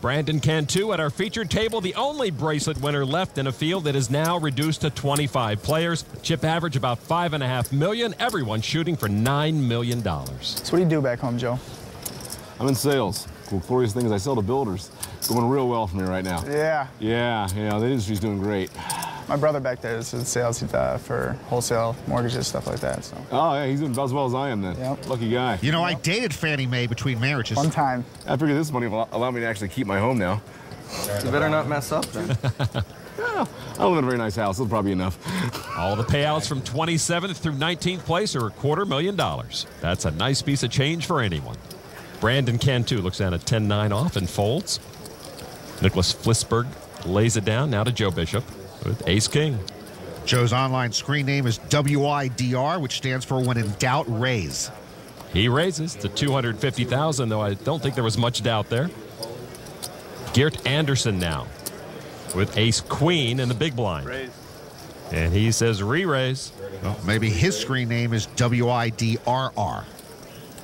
Brandon Cantu at our featured table, the only bracelet winner left in a field that is now reduced to 25 players. Chip average about $5.5 million. Everyone shooting for $9 million. So what do you do back home, Joe? I'm in sales. Cool, glorious thing is I sell to builders. Going real well for me right now. Yeah. Yeah, the industry's doing great. My brother back there is in sales for wholesale mortgages, stuff like that. So. Oh, yeah, he's doing about as well as I am then. Yep. Lucky guy. You know, I dated Fannie Mae between marriages. One time. I figure this money will allow me to actually keep my home now. You better not mess up then. Well, I live in a very nice house. That's probably enough. All the payouts from 27th through 19th place are $250,000. That's a nice piece of change for anyone. Brandon Cantu looks at a 10-9 off and folds. Nicholas Flisberg lays it down now to Joe Bishop with ace-king. Joe's online screen name is WIDR, which stands for When in Doubt, Raise. He raises to $250,000, though I don't think there was much doubt there. Geert Anderson now with ace-queen in the big blind. Raise. And he says re-raise. Well, maybe his screen name is WIDRR.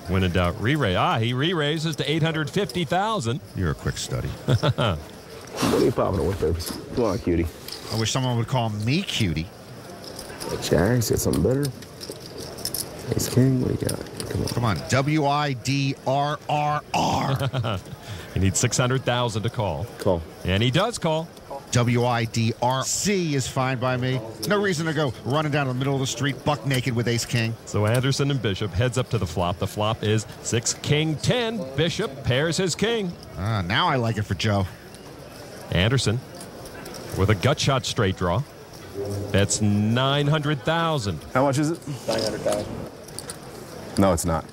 When in doubt, re-raise. He re-raises to $850,000. You're a quick study. What are you popping with, babies? Come on, cutie. I wish someone would call me cutie. Jags, get something better. Ace king, what do you got? Come on, WIDRRR. He needs $600,000 to call. Call. And he does call. WIDRC is fine by me. No reason to go running down the middle of the street buck naked with ace king. So Anderson and Bishop heads up to the flop. The flop is 6-king-10. Bishop pairs his king. Now I like it for Joe. Anderson with a gut shot straight draw. That's $900,000. How much is it? $900,000. No, it's not.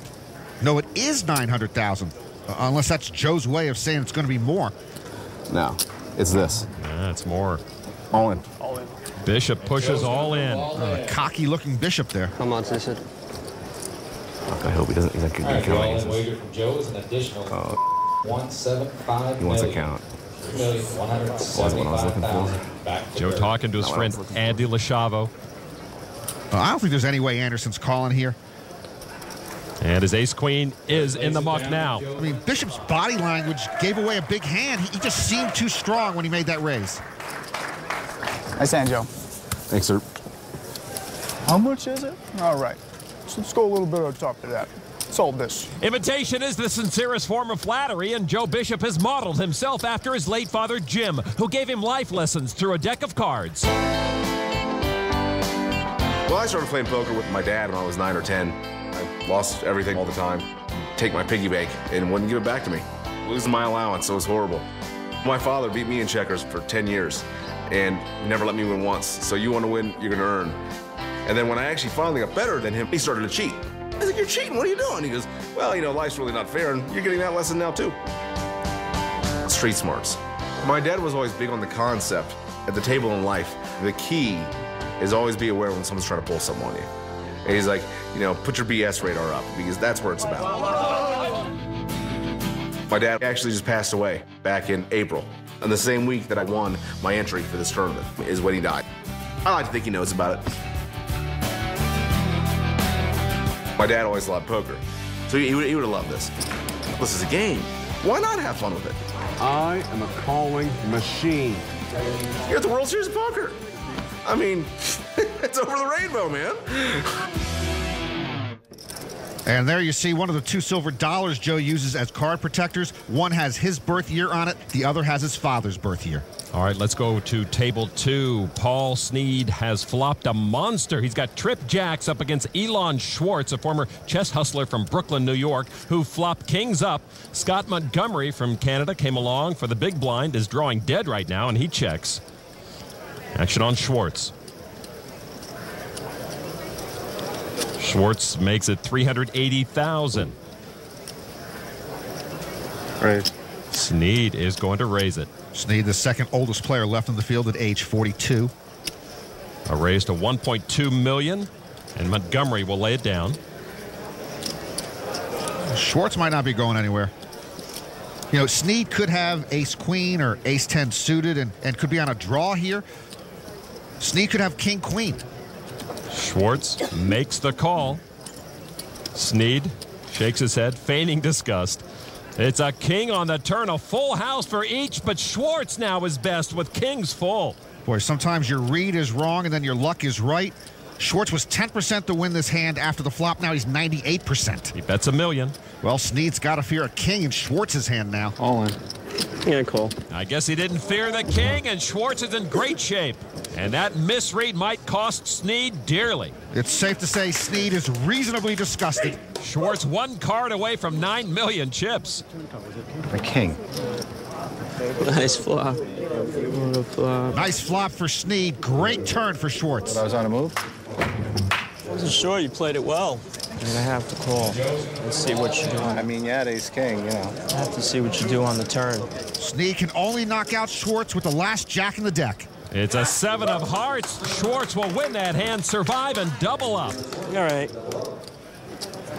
No, it is $900,000. Unless that's Joe's way of saying it's going to be more. No, it's this. That's more. All in. All in. Bishop pushes all in. Cocky-looking Bishop there. How much is it? I hope he doesn't. He's not going to Your all-in wager from Joe is an additional $175 He wants a count. $3,175,000. Joe talking to his friend Andy Lashavo. I don't think there's any way Anderson's calling here. And his ace-queen is in the muck now. I mean, Bishop's body language gave away a big hand. He just seemed too strong when he made that raise. Nice hand, Joe. Thanks, sir. How much is it? All right. So let's go a little bit on top of that. Sold this. Imitation is the sincerest form of flattery, and Joe Bishop has modeled himself after his late father, Jim, who gave him life lessons through a deck of cards. Well, I started playing poker with my dad when I was 9 or 10. I lost everything all the time. Take my piggy bank and wouldn't give it back to me. Losing my allowance, it was horrible. My father beat me in checkers for 10 years and never let me win once. So you want to win, you're going to earn. And then when I actually finally got better than him, he started to cheat. I said, "You're cheating, what are you doing?" He goes, "Well, you know, life's really not fair, and you're getting that lesson now too." Street smarts. My dad was always big on the concept. At the table in life, the key is always be aware when someone's trying to pull something on you. And he's like, you know, put your BS radar up, because that's where it's about. My dad actually just passed away back in April. And the same week that I won my entry for this tournament is when he died. I like to think he knows about it. My dad always loved poker, so he would have loved this. This is a game. Why not have fun with it? I am a calling machine. You're at the World Series of Poker. I mean, it's over the rainbow, man. And there you see one of the $2 silver Joe uses as card protectors. One has his birth year on it. The other has his father's birth year. All right, let's go to table 2. Paul Sneed has flopped a monster. He's got Trip Jacks up against Elon Schwartz, a former chess hustler from Brooklyn, New York, who flopped kings up. Scott Montgomery from Canada came along for the big blind, is drawing dead right now, and he checks. Action on Schwartz. Schwartz makes it $380,000. Raise. Sneed is going to raise it. Sneed, the second oldest player left in the field at age 42. A raise to $1.2 million, and Montgomery will lay it down. Schwartz might not be going anywhere. You know, Sneed could have ace-queen or ace-10 suited and could be on a draw here. Sneed could have king-queen. Schwartz makes the call. Sneed shakes his head, feigning disgust. It's a king on the turn, a full house for each, but Schwartz now is best with kings full. Boy, sometimes your read is wrong and then your luck is right. Schwartz was 10% to win this hand after the flop. Now he's 98%. He bets $1 million. Well, Snead's got to fear a king in Schwartz's hand now. All in. Yeah, cool. I guess he didn't fear the king, and Schwartz is in great shape. And that misread might cost Snead dearly. It's safe to say Snead is reasonably disgusted. Schwartz 1 card away from 9 million chips. The king. Nice flop. Nice flop for Snead. Great turn for Schwartz. I was on a move. I wasn't sure you played it well. I'm going to have to call and see what you do. I mean, yeah, ace king, you know. I have to see what you do on the turn. Snead can only knock out Schwartz with the last jack in the deck. It's a 7 of hearts. Schwartz will win that hand, survive, and double up. All right.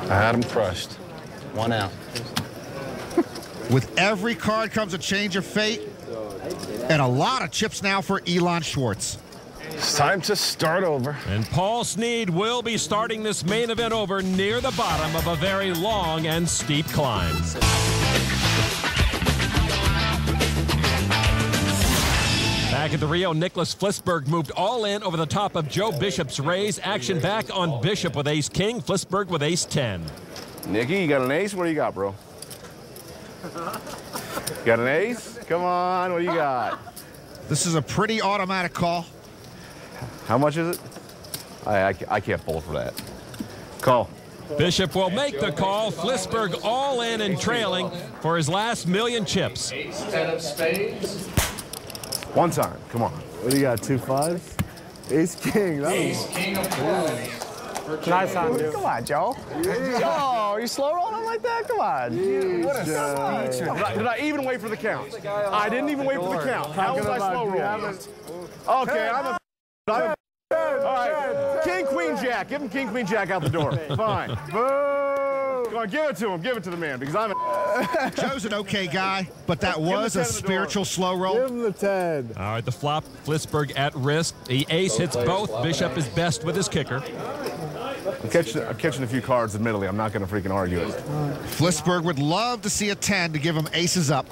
I had him crushed. 1 out. With every card comes a change of fate and a lot of chips now for Elon Schwartz. It's time to start over. And Paul Snead will be starting this main event over near the bottom of a very long and steep climb. Back at the Rio, Nicholas Flisberg moved all in over the top of Joe Bishop's raise. Action back on Bishop with ace-king, Flisberg with ace-10. Nicky, you got an ace? What do you got, bro? Got an ace? Come on, what do you got? This is a pretty automatic call. How much is it? I can't fold for that. Call. Bishop will make the call. Flisberg all in and trailing for his last million chips. Ace-10 of spades. One time, come on. What do you got, 2 5s? Ace king. Ace-king of clubs. Nice hand, dude. Come on, Joe. Joe, are you slow rolling like that? Come on. What a Did I even wait for the count? I didn't even wait for the count. How was I slow rolling? Okay, I'm a all right, king, queen, jack. Give him king, queen, jack out the door. Fine. Boo! Come on, give it to him. Give it to the man, because I'm a... Joe's an okay guy, but that was a spiritual slow roll. Give him the 10. All right, the flop, Flisberg at risk. The ace hits both. Bishop is best with his kicker. I'm catching a few cards, admittedly. I'm not going to freaking argue it. Flisberg would love to see a 10 to give him aces up.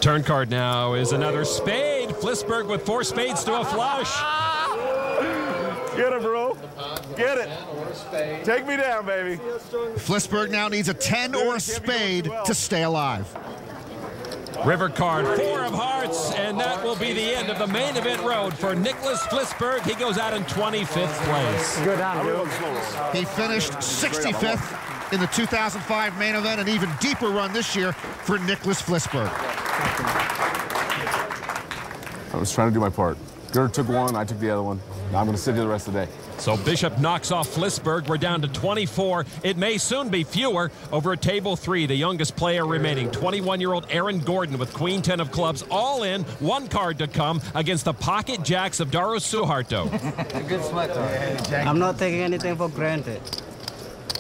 Turn card now is another spade. Flisberg with 4 spades to a flush. Get it, bro. Get it. Take me down, baby. Flisberg now needs a 10 or a spade to stay alive. River card, 4 of hearts, and that will be the end of the main event road for Nicholas Flisberg. He goes out in 25th place. Go down, dude. He finished 65th in the 2005 main event, an even deeper run this year for Nicholas Flisberg. I was trying to do my part. Gerd took one, I took the other one. Now I'm going to sit here the rest of the day. So Bishop knocks off Flisberg. We're down to 24. It may soon be fewer. Over at table 3, the youngest player remaining, 21-year-old Aaron Gordon with queen 10 of clubs, all in, 1 card to come against the pocket jacks of Daru Suharto. Good sweat. I'm not taking anything for granted.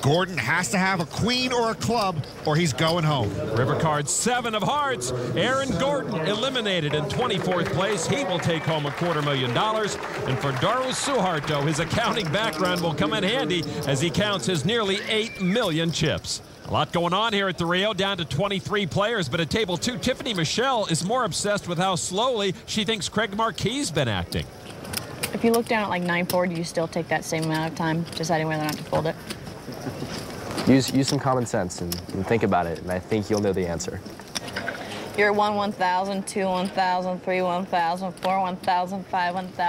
Gordon has to have a queen or a club, or he's going home. River card, 7 of hearts. Aaron Gordon eliminated in 24th place. He will take home $250,000. And for Daru Suharto, his accounting background will come in handy as he counts his nearly 8 million chips. A lot going on here at the Rio, down to 23 players. But at table 2, Tiffany Michelle is more obsessed with how slowly she thinks Craig Marquis been acting. If you look down at like 9-4, do you still take that same amount of time deciding whether or not to fold it? Use some common sense and think about it, and I think you'll know the answer. You're 1 1,000, 2 1,000, 3 1,000, 4 1,000, 5 1,000.